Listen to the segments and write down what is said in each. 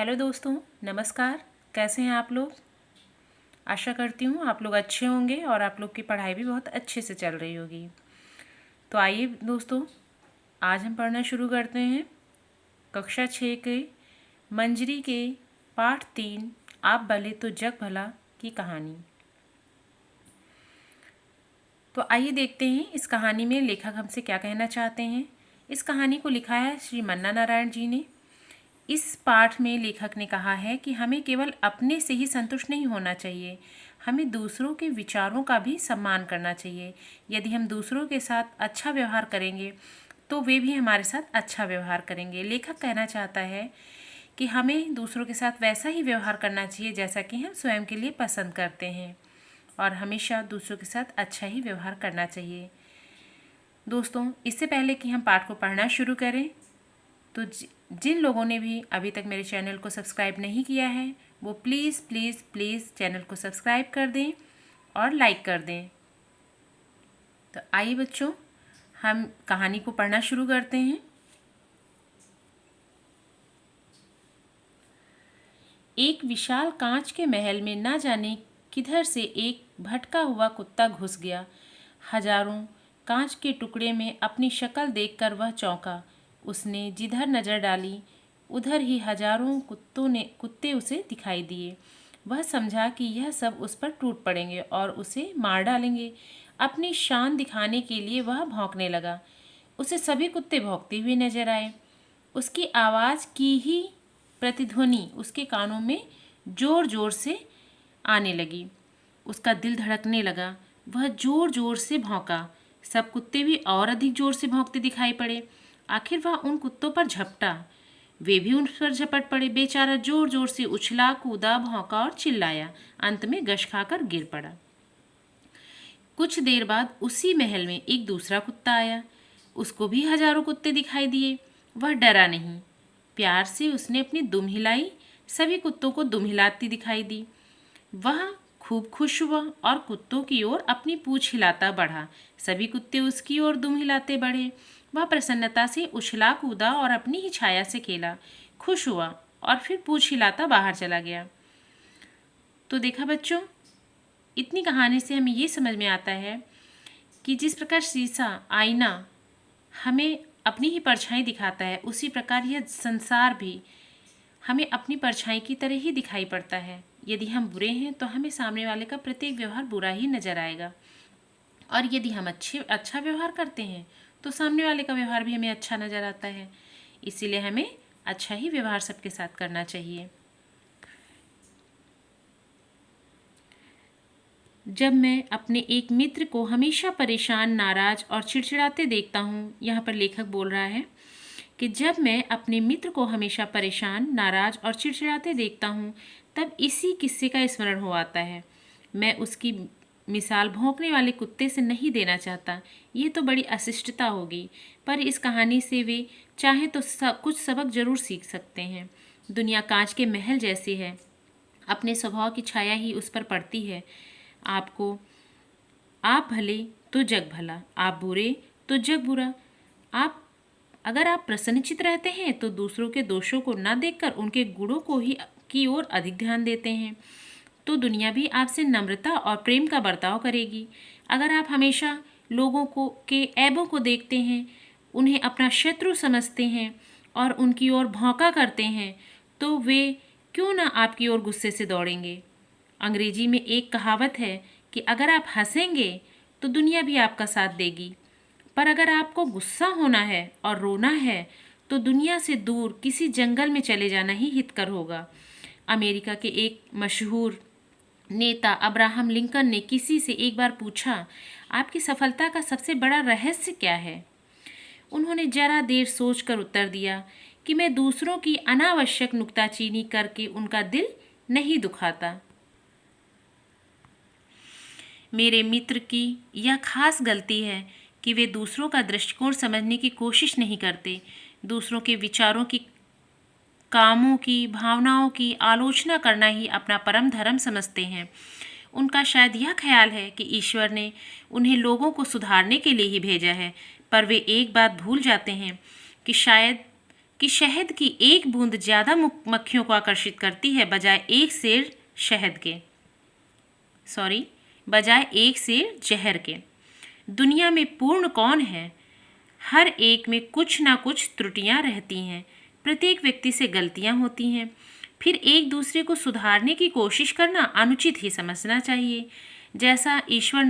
Hello दोस्तों, नमस्कार। कैसे हैं आप लोग? आशा करती हूँ आप लोग अच्छे होंगे और आप लोग की पढ़ाई भी बहुत अच्छे से चल रही होगी। तो आइए दोस्तों, आज हम पढ़ना शुरू करते हैं कक्षा 6 के मंजरी के पाठ 3 आप भले तो जग भला की कहानी। तो आइए देखते हैं इस कहानी में लेखक हमसे क्या कहना चाहते हैं। इस कहानी को लिखा है श्री मन्ना नारायण जी ने। इस पाठ में लेखक ने कहा है कि हमें केवल अपने से ही संतुष्ट नहीं होना चाहिए, हमें दूसरों के विचारों का भी सम्मान करना चाहिए। यदि हम दूसरों के साथ अच्छा व्यवहार करेंगे तो वे भी हमारे साथ अच्छा व्यवहार करेंगे। लेखक कहना चाहता है कि हमें दूसरों के साथ वैसा ही व्यवहार करना चाहिए जैसा कि हम स्वयं के लिए पसंद करते हैं, और हमेशा दूसरों के साथ अच्छा ही व्यवहार करना चाहिए। दोस्तों, इससे पहले कि हम पाठ को पढ़ना शुरू करें तो जिन लोगों ने भी अभी तक मेरे चैनल को सब्सक्राइब नहीं किया है वो प्लीज़ प्लीज़ प्लीज़ चैनल को सब्सक्राइब कर दें और लाइक कर दें। तो आइए बच्चों, हम कहानी को पढ़ना शुरू करते हैं। एक विशाल कांच के महल में ना जाने किधर से एक भटका हुआ कुत्ता घुस गया। हजारों कांच के टुकड़े में अपनी शक्ल देखकर वह चौंका। उसने जिधर नज़र डाली उधर ही हजारों कुत्ते उसे दिखाई दिए। वह समझा कि यह सब उस पर टूट पड़ेंगे और उसे मार डालेंगे। अपनी शान दिखाने के लिए वह भौंकने लगा। उसे सभी कुत्ते भौंकते हुए नजर आए। उसकी आवाज़ की ही प्रतिध्वनि उसके कानों में जोर जोर से आने लगी। उसका दिल धड़कने लगा। वह जोर जोर से भौंका। सब कुत्ते भी और अधिक जोर से भौंकते दिखाई पड़े। आखिर वह उन कुत्तों पर झपटा। वे भी उन पर झपट पड़े। बेचारा जोर जोर से उछला, कूदा, भौंका और चिल्लाया। अंत में गश खाकर गिर पड़ा। कुछ देर बाद उसी महल में एक दूसरा कुत्ता आया। उसको भी हजारों कुत्ते दिखाई दिए। वह डरा नहीं। प्यार से उसने अपनी दुम हिलाई। सभी कुत्तों को दुम हिलाती दिखाई दी। वह खूब खुश हुआ और कुत्तों की ओर अपनी पूंछ हिलाता बढ़ा। सभी कुत्ते उसकी ओर दुम हिलाते बढ़े। वह प्रसन्नता से उछला, कूदा और अपनी ही छाया से खेला, खुश हुआ और फिर पूंछ हिलाता बाहर चला गया। तो देखा बच्चों, इतनी कहानी से हमें ये समझ में आता है कि जिस प्रकार शीशा, आईना हमें अपनी ही परछाई दिखाता है, उसी प्रकार यह संसार भी हमें अपनी परछाई की तरह ही दिखाई पड़ता है। यदि हम बुरे हैं तो हमें सामने वाले का प्रत्येक व्यवहार बुरा ही नजर आएगा, और यदि हम अच्छा व्यवहार करते हैं तो सामने वाले का व्यवहार भी हमें अच्छा नजर आता है। इसीलिए हमें अच्छा ही व्यवहार सबके साथ करना चाहिए। जब मैं अपने एक मित्र को हमेशा परेशान, नाराज और चिड़चिड़ाते देखता हूँ, यहाँ पर लेखक बोल रहा है कि जब मैं अपने मित्र को हमेशा परेशान, नाराज और चिड़चिड़ाते देखता हूँ तब इसी किस्से का स्मरण हो आता है। मैं उसकी मिसाल भौंकने वाले कुत्ते से नहीं देना चाहता, ये तो बड़ी अशिष्टता होगी, पर इस कहानी से वे चाहे तो कुछ सबक जरूर सीख सकते हैं। दुनिया कांच के महल जैसी है, अपने स्वभाव की छाया ही उस पर पड़ती है। आप भले तो जग भला, आप बुरे तो जग बुरा। अगर आप प्रसन्नचित्त रहते हैं तो दूसरों के दोषों को न देखकर उनके गुणों को ही की ओर अधिक ध्यान देते हैं तो दुनिया भी आपसे नम्रता और प्रेम का बर्ताव करेगी। अगर आप हमेशा लोगों के ऐबों को देखते हैं, उन्हें अपना शत्रु समझते हैं और उनकी ओर भौंका करते हैं तो वे क्यों ना आपकी ओर गुस्से से दौड़ेंगे। अंग्रेजी में एक कहावत है कि अगर आप हंसेंगे तो दुनिया भी आपका साथ देगी, पर अगर आपको गुस्सा होना है और रोना है तो दुनिया से दूर किसी जंगल में चले जाना ही हितकर होगा। अमेरिका के एक मशहूर नेता अब्राहम लिंकन ने किसी से एक बार पूछा, आपकी सफलता का सबसे बड़ा रहस्य क्या है? उन्होंने जरा देर सोचकर उत्तर दिया कि मैं दूसरों की अनावश्यक नुक्ताचीनी करके उनका दिल नहीं दुखाता। मेरे मित्र की यह खास गलती है कि वे दूसरों का दृष्टिकोण समझने की कोशिश नहीं करते। दूसरों के विचारों की, कामों की, भावनाओं की आलोचना करना ही अपना परम धर्म समझते हैं। उनका शायद यह ख्याल है कि ईश्वर ने उन्हें लोगों को सुधारने के लिए ही भेजा है, पर वे एक बात भूल जाते हैं कि शायद कि शहद की एक बूंद ज़्यादा मक्खियों को आकर्षित करती है बजाय एक सेर जहर के। दुनिया में पूर्ण कौन है? हर एक में कुछ ना कुछ त्रुटियां रहती हैं। प्रत्येक व्यक्ति से गलतियां होती हैं। फिर एक दूसरे को सुधारने की कोशिश करना अनुचित ही समझना चाहिए। जैसा ईसा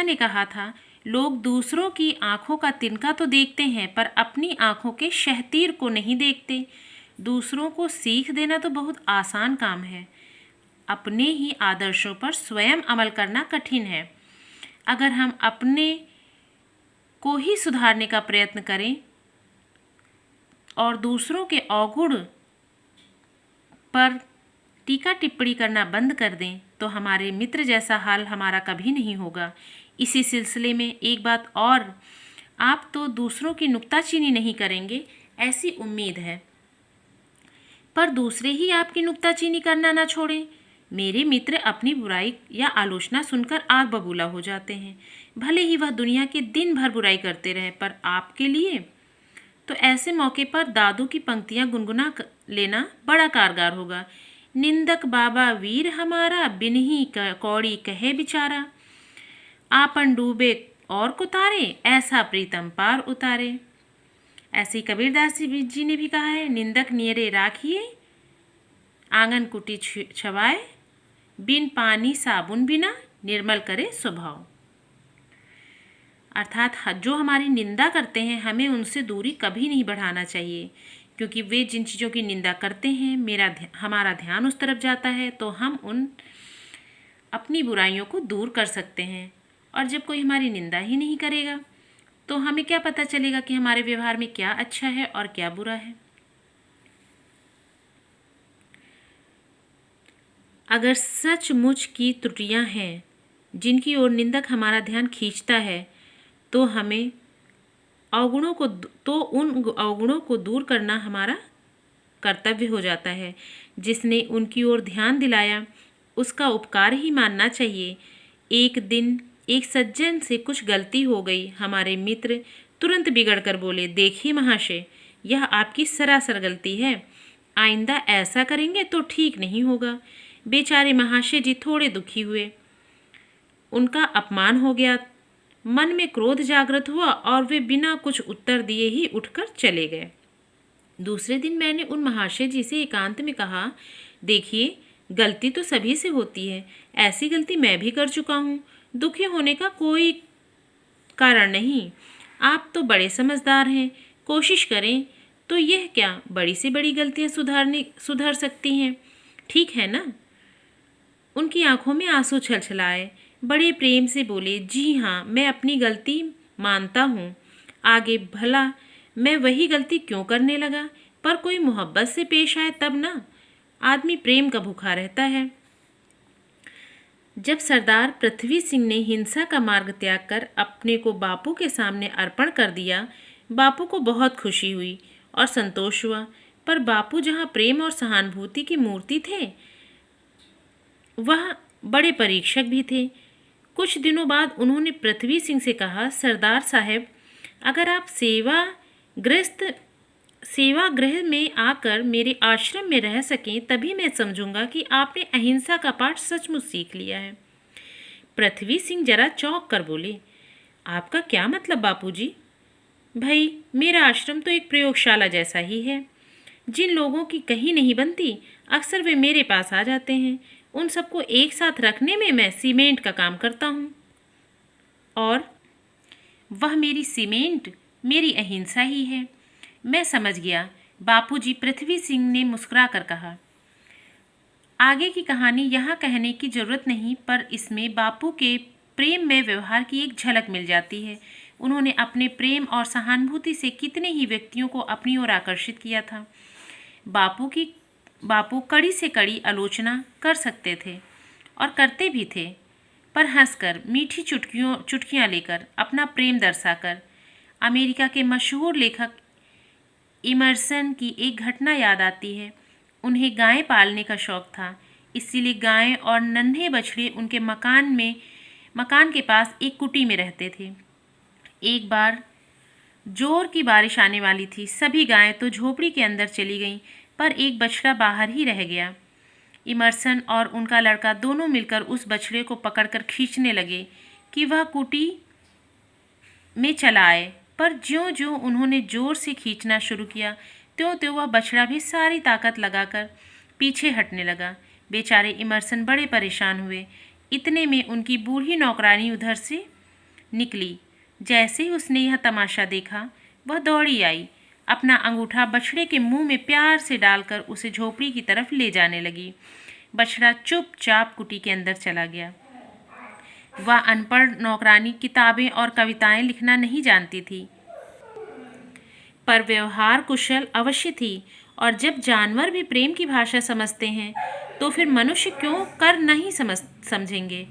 ने कहा था, लोग दूसरों की आंखों का तिनका तो देखते हैं पर अपनी आंखों के शहतीर को नहीं देखते। दूसरों को सीख देना तो बहुत आसान काम है, अपने ही आदर्शों पर स्वयं अमल करना कठिन है। अगर हम अपने को ही सुधारने का प्रयत्न करें और दूसरों के अवगुण पर टीका टिप्पणी करना बंद कर दें तो हमारे मित्र जैसा हाल हमारा कभी नहीं होगा। इसी सिलसिले में एक बात और, आप तो दूसरों की नुक्ताचीनी नहीं करेंगे ऐसी उम्मीद है, पर दूसरे ही आपकी नुक्ताचीनी करना ना छोड़ें। मेरे मित्र अपनी बुराई या आलोचना सुनकर आग बबूला हो जाते हैं, भले ही वह दुनिया के दिन भर बुराई करते रहें, पर आपके लिए तो ऐसे मौके पर दादू की पंक्तियां गुनगुना लेना बड़ा कारगर होगा। निंदक बाबा वीर हमारा, बिनही कौड़ी कहे बिचारा। आपन डूबे और को तारे, ऐसा प्रीतम पार उतारे। ऐसे ही कबीरदास जी ने भी कहा है, निंदक नियरे राखिए, आंगन कुटी छवाए, बिन पानी साबुन बिना, निर्मल करे स्वभाव। अर्थात जो हमारी निंदा करते हैं हमें उनसे दूरी कभी नहीं बढ़ाना चाहिए, क्योंकि वे जिन चीज़ों की निंदा करते हैं हमारा ध्यान उस तरफ जाता है तो हम उन अपनी बुराइयों को दूर कर सकते हैं। और जब कोई हमारी निंदा ही नहीं करेगा तो हमें क्या पता चलेगा कि हमारे व्यवहार में क्या अच्छा है और क्या बुरा है। अगर सचमुच की त्रुटियां हैं जिनकी ओर निंदक हमारा ध्यान खींचता है तो उन अवगुणों को दूर करना हमारा कर्तव्य हो जाता है। जिसने उनकी ओर ध्यान दिलाया उसका उपकार ही मानना चाहिए। एक दिन एक सज्जन से कुछ गलती हो गई। हमारे मित्र तुरंत बिगड़ कर बोले, देखिए महाशय, यह आपकी सरासर गलती है, आइंदा ऐसा करेंगे तो ठीक नहीं होगा। बेचारे महाशय जी थोड़े दुखी हुए, उनका अपमान हो गया, मन में क्रोध जागृत हुआ और वे बिना कुछ उत्तर दिए ही उठकर चले गए। दूसरे दिन मैंने उन महाशय जी से एकांत में कहा, देखिए, गलती तो सभी से होती है, ऐसी गलती मैं भी कर चुका हूँ, दुखी होने का कोई कारण नहीं। आप तो बड़े समझदार हैं, कोशिश करें तो यह क्या बड़ी से बड़ी गलतियाँ सुधर सकती हैं, ठीक है ना? उनकी आंखों में आंसू छलछलाए, बड़े प्रेम से बोले, जी हाँ, मैं अपनी गलती मानता हूँ, आगे भला मैं वही गलती क्यों करने लगा? पर कोई मोहब्बत से पेश आए तब ना, आदमी प्रेम का भूखा रहता है। जब सरदार पृथ्वी सिंह ने हिंसा का मार्ग त्याग कर अपने को बापू के सामने अर्पण कर दिया, बापू को बहुत खुशी हुई और संतोष हुआ। पर बापू जहाँ प्रेम और सहानुभूति की मूर्ति थे, वह बड़े परीक्षक भी थे। कुछ दिनों बाद उन्होंने पृथ्वी सिंह से कहा, सरदार साहब, अगर आप सेवागृह में आकर मेरे आश्रम में रह सकें तभी मैं समझूंगा कि आपने अहिंसा का पाठ सचमुच सीख लिया है। पृथ्वी सिंह जरा चौंक कर बोले, आपका क्या मतलब बापूजी? भाई, मेरा आश्रम तो एक प्रयोगशाला जैसा ही है। जिन लोगों की कहीं नहीं बनती अक्सर वे मेरे पास आ जाते हैं। उन सबको एक साथ रखने में मैं सीमेंट का काम करता हूँ, और वह मेरी सीमेंट मेरी अहिंसा ही है। मैं समझ गया बापूजी, पृथ्वी सिंह ने मुस्कुरा कर कहा। आगे की कहानी यहाँ कहने की जरूरत नहीं, पर इसमें बापू के प्रेम में व्यवहार की एक झलक मिल जाती है। उन्होंने अपने प्रेम और सहानुभूति से कितने ही व्यक्तियों को अपनी ओर आकर्षित किया था। बापू कड़ी से कड़ी आलोचना कर सकते थे और करते भी थे, पर हंसकर, मीठी चुटकियाँ लेकर, अपना प्रेम दर्शाकर। अमेरिका के मशहूर लेखक इमर्सन की एक घटना याद आती है। उन्हें गायें पालने का शौक था, इसीलिए गायें और नन्हे बछड़े उनके मकान के पास एक कुटी में रहते थे। एक बार जोर की बारिश आने वाली थी। सभी गायें तो झोपड़ी के अंदर चली गईं, पर एक बछड़ा बाहर ही रह गया। इमर्सन और उनका लड़का दोनों मिलकर उस बछड़े को पकड़कर खींचने लगे कि वह कुटी में चला आए, पर ज्यों-ज्यों उन्होंने जोर से खींचना शुरू किया, त्यों-त्यों वह बछड़ा भी सारी ताकत लगाकर पीछे हटने लगा। बेचारे इमर्सन बड़े परेशान हुए। इतने में उनकी बूढ़ी नौकरानी उधर से निकली। जैसे ही उसने यह तमाशा देखा, वह दौड़ी आई, अपना अंगूठा बछड़े के मुंह में प्यार से डालकर उसे झोपड़ी की तरफ ले जाने लगी। बछड़ा चुपचाप कुटी के अंदर चला गया। वह अनपढ़ नौकरानी किताबें और कविताएं लिखना नहीं जानती थी, पर व्यवहार कुशल अवश्य थी। और जब जानवर भी प्रेम की भाषा समझते हैं, तो फिर मनुष्य क्यों कर नहीं समझेंगे।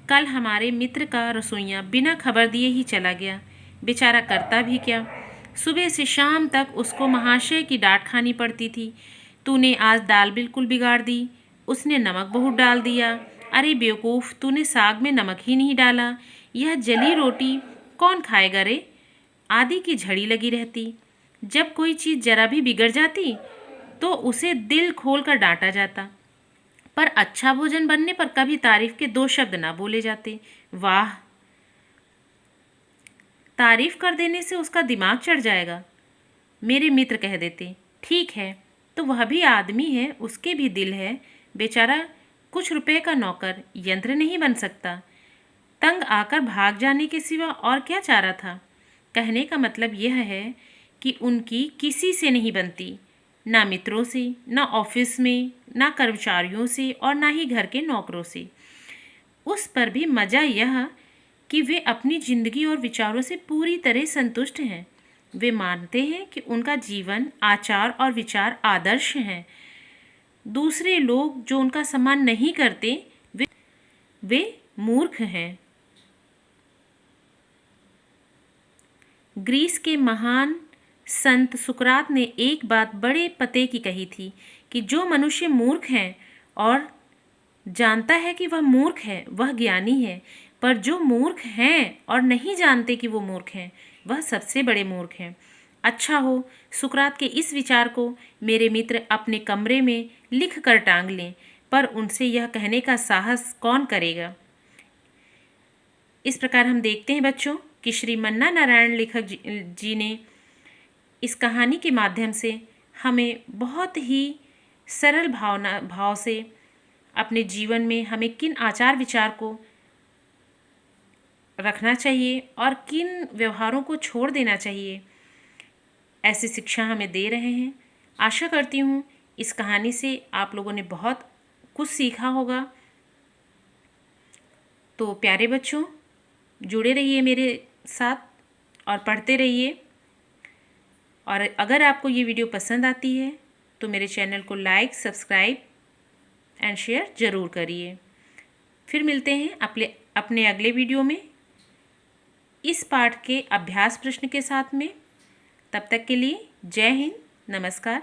कल हमारे मित्र का रसोइया बिना खबर दिए ही चला गया। बेचारा करता भी क्या, सुबह से शाम तक उसको महाशय की डांट खानी पड़ती थी। तूने आज दाल बिल्कुल बिगाड़ दी, उसने नमक बहुत डाल दिया। अरे बेवकूफ़, तूने साग में नमक ही नहीं डाला, यह जली रोटी कौन खाएगा रे। आदि की झड़ी लगी रहती। जब कोई चीज़ जरा भी बिगड़ जाती तो उसे दिल खोल कर डांटा जाता, पर अच्छा भोजन बनने पर कभी तारीफ के 2 शब्द ना बोले जाते। वाह, तारीफ कर देने से उसका दिमाग चढ़ जाएगा, मेरे मित्र कह देते। ठीक है, तो वह भी आदमी है, उसके भी दिल है। बेचारा कुछ रुपए का नौकर, यंत्र नहीं बन सकता। तंग आकर भाग जाने के सिवा और क्या चारा था। कहने का मतलब यह है कि उनकी किसी से नहीं बनती, ना मित्रों से, ना ऑफिस में, ना कर्मचारियों से, और ना ही घर के नौकरों से। उस पर भी मज़ा यह कि वे अपनी जिंदगी और विचारों से पूरी तरह संतुष्ट हैं। वे मानते हैं कि उनका जीवन, आचार और विचार आदर्श हैं। दूसरे लोग जो उनका सम्मान नहीं करते, वे मूर्ख हैं। ग्रीस के महान संत सुकरात ने एक बात बड़े पते की कही थी कि जो मनुष्य मूर्ख है और जानता है कि वह मूर्ख है, वह ज्ञानी है, पर जो मूर्ख हैं और नहीं जानते कि वो मूर्ख हैं, वह सबसे बड़े मूर्ख हैं। अच्छा हो, सुकरात के इस विचार को मेरे मित्र अपने कमरे में लिख कर टांग लें, पर उनसे यह कहने का साहस कौन करेगा। इस प्रकार हम देखते हैं बच्चों कि श्री मन्ना नारायण लेखक जी ने इस कहानी के माध्यम से हमें बहुत ही सरल भाव से अपने जीवन में हमें किन आचार विचार को रखना चाहिए और किन व्यवहारों को छोड़ देना चाहिए, ऐसी शिक्षा हमें दे रहे हैं। आशा करती हूँ इस कहानी से आप लोगों ने बहुत कुछ सीखा होगा। तो प्यारे बच्चों, जुड़े रहिए मेरे साथ और पढ़ते रहिए। और अगर आपको ये वीडियो पसंद आती है तो मेरे चैनल को लाइक, सब्सक्राइब एंड शेयर ज़रूर करिए। फिर मिलते हैं अपने अगले वीडियो में इस पाठ के अभ्यास प्रश्न के साथ में। तब तक के लिए जय हिंद, नमस्कार।